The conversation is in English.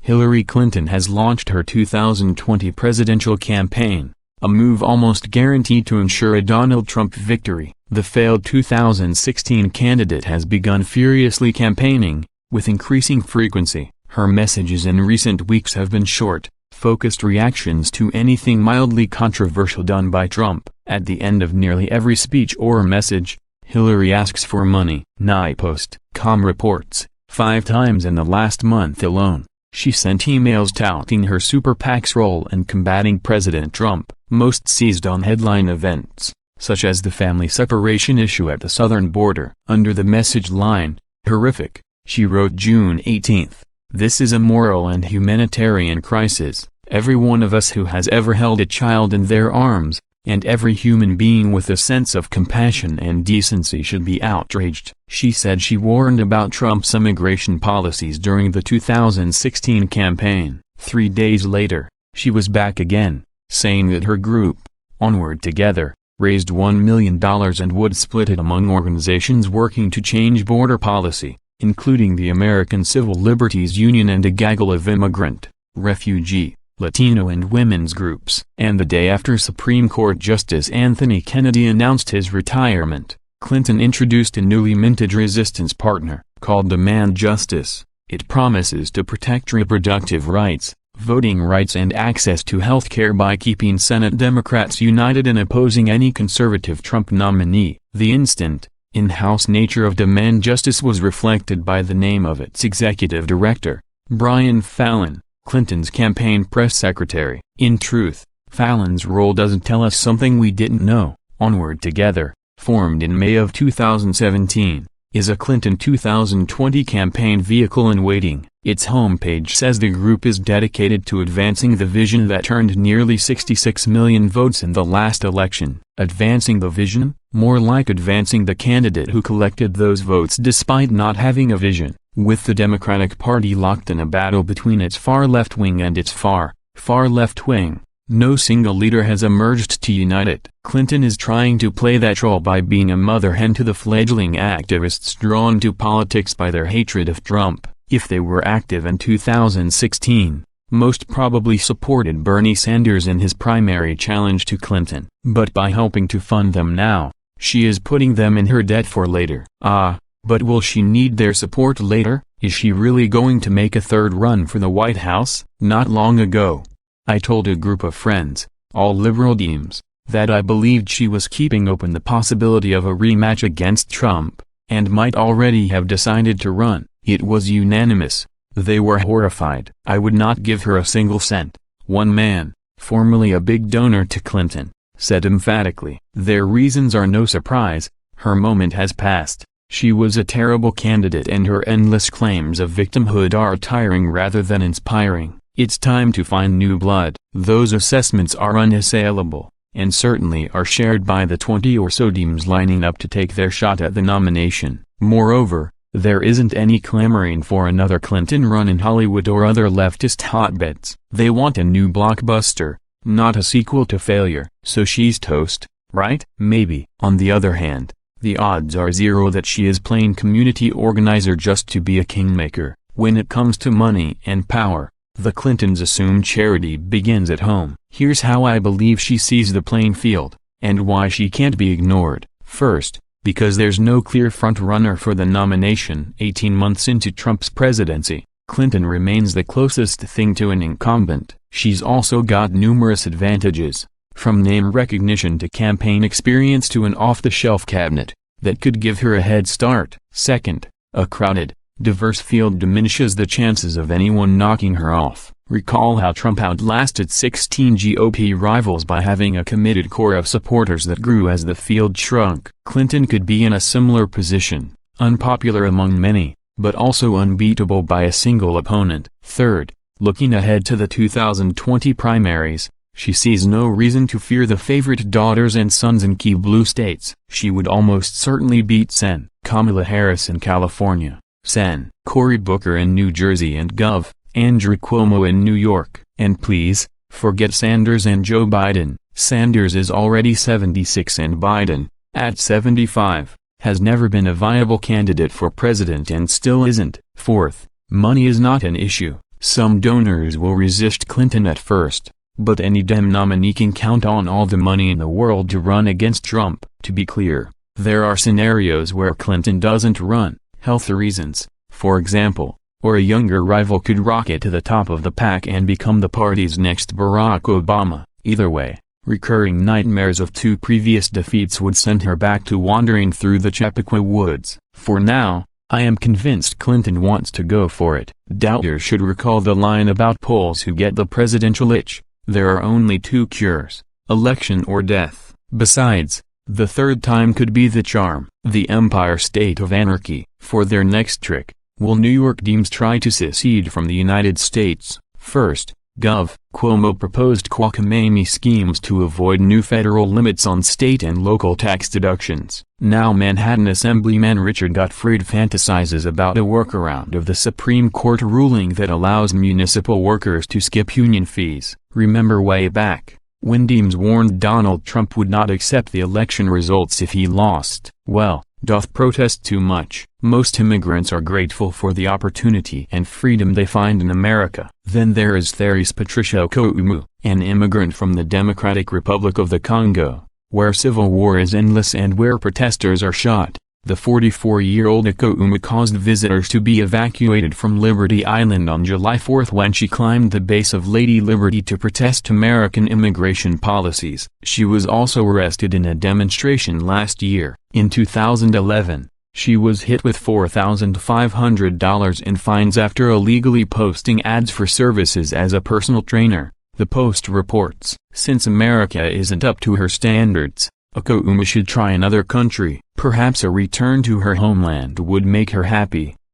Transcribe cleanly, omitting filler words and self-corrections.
Hillary Clinton has launched her 2020 presidential campaign, a move almost guaranteed to ensure a Donald Trump victory. The failed 2016 candidate has begun furiously campaigning, with increasing frequency. Her messages in recent weeks have been short, focused reactions to anything mildly controversial done by Trump. At the end of nearly every speech or message, Hillary asks for money. NYPost.com reports, 5 times in the last month alone, she sent emails touting her super PAC's role in combating President Trump, most seized on headline events, such as the family separation issue at the southern border. Under the message line, "Horrific," she wrote June 18, "This is a moral and humanitarian crisis. Every one of us who has ever held a child in their arms, and every human being with a sense of compassion and decency should be outraged." She said she warned about Trump's immigration policies during the 2016 campaign. 3 days later, she was back again, saying that her group, Onward Together, raised $1 million and would split it among organizations working to change border policy, including the American Civil Liberties Union and a gaggle of immigrant, refugee, Latino and women's groups. And the day after Supreme Court Justice Anthony Kennedy announced his retirement, Clinton introduced a newly minted resistance partner, called Demand Justice. It promises to protect reproductive rights, voting rights and access to health care by keeping Senate Democrats united in opposing any conservative Trump nominee. The instant, in-house nature of Demand Justice was reflected by the name of its executive director, Brian Fallon, Clinton's campaign press secretary. In truth, Fallon's role doesn't tell us something we didn't know. Onward Together, formed in May of 2017, is a Clinton 2020 campaign vehicle in waiting. Its homepage says the group is dedicated to advancing the vision that earned nearly 66 million votes in the last election. Advancing the vision? More like advancing the candidate who collected those votes despite not having a vision. With the Democratic Party locked in a battle between its far left wing and its far left wing, no single leader has emerged to unite it. Clinton is trying to play that role by being a mother hen to the fledgling activists drawn to politics by their hatred of Trump. If they were active in 2016, most probably supported Bernie Sanders in his primary challenge to Clinton. But by helping to fund them now, she is putting them in her debt for later. But will she need their support later? Is she really going to make a third run for the White House? Not long ago, I told a group of friends, all liberal dems, that I believed she was keeping open the possibility of a rematch against Trump, and might already have decided to run. It was unanimous. They were horrified. I would not give her a single cent. One man, formerly a big donor to Clinton, said emphatically. Their reasons are no surprise. Her moment has passed. She was a terrible candidate and her endless claims of victimhood are tiring rather than inspiring. It's time to find new blood. Those assessments are unassailable, and certainly are shared by the 20 or so dems lining up to take their shot at the nomination. Moreover, there isn't any clamoring for another Clinton run in Hollywood or other leftist hotbeds. They want a new blockbuster, not a sequel to failure. So she's toast, right? Maybe. On the other hand, the odds are zero that she is playing community organizer just to be a kingmaker. When it comes to money and power, the Clintons assume charity begins at home. Here's how I believe she sees the playing field, and why she can't be ignored. First, because there's no clear front-runner for the nomination. 18 months into Trump's presidency, Clinton remains the closest thing to an incumbent. She's also got numerous advantages, from name recognition to campaign experience to an off-the-shelf cabinet, that could give her a head start. Second, a crowded, diverse field diminishes the chances of anyone knocking her off. Recall how Trump outlasted 16 GOP rivals by having a committed core of supporters that grew as the field shrunk. Clinton could be in a similar position, unpopular among many, but also unbeatable by a single opponent. Third, looking ahead to the 2020 primaries, she sees no reason to fear the favorite daughters and sons in key blue states. She would almost certainly beat Sen. Kamala Harris in California, Sen. Cory Booker in New Jersey and Gov. Andrew Cuomo in New York. And please, forget Sanders and Joe Biden. Sanders is already 76 and Biden, at 75, has never been a viable candidate for president and still isn't. Fourth, money is not an issue. Some donors will resist Clinton at first, but any Dem nominee can count on all the money in the world to run against Trump. To be clear, there are scenarios where Clinton doesn't run, health reasons, for example, or a younger rival could rocket to the top of the pack and become the party's next Barack Obama. Either way, recurring nightmares of 2 previous defeats would send her back to wandering through the Chappaqua woods. For now, I am convinced Clinton wants to go for it. Doubters should recall the line about Poles who get the presidential itch: there are only 2 cures, election or death. Besides, the third time could be the charm. The Empire State of Anarchy. For their next trick, will New York Dems try to secede from the United States? First, Gov. Cuomo proposed cockamamie schemes to avoid new federal limits on state and local tax deductions. Now Manhattan Assemblyman Richard Gutfried fantasizes about a workaround of the Supreme Court ruling that allows municipal workers to skip union fees. Remember way back, when Dems warned Donald Trump would not accept the election results if he lost? Well, doth protest too much. Most immigrants are grateful for the opportunity and freedom they find in America. Then there is Therese Patricia Okoumu, an immigrant from the Democratic Republic of the Congo, where civil war is endless and where protesters are shot. The 44-year-old Okoumu caused visitors to be evacuated from Liberty Island on July 4 when she climbed the base of Lady Liberty to protest American immigration policies. She was also arrested in a demonstration last year. In 2011, she was hit with $4,500 in fines after illegally posting ads for services as a personal trainer, the Post reports. Since America isn't up to her standards, Okoumu should try another country. Perhaps a return to her homeland would make her happy.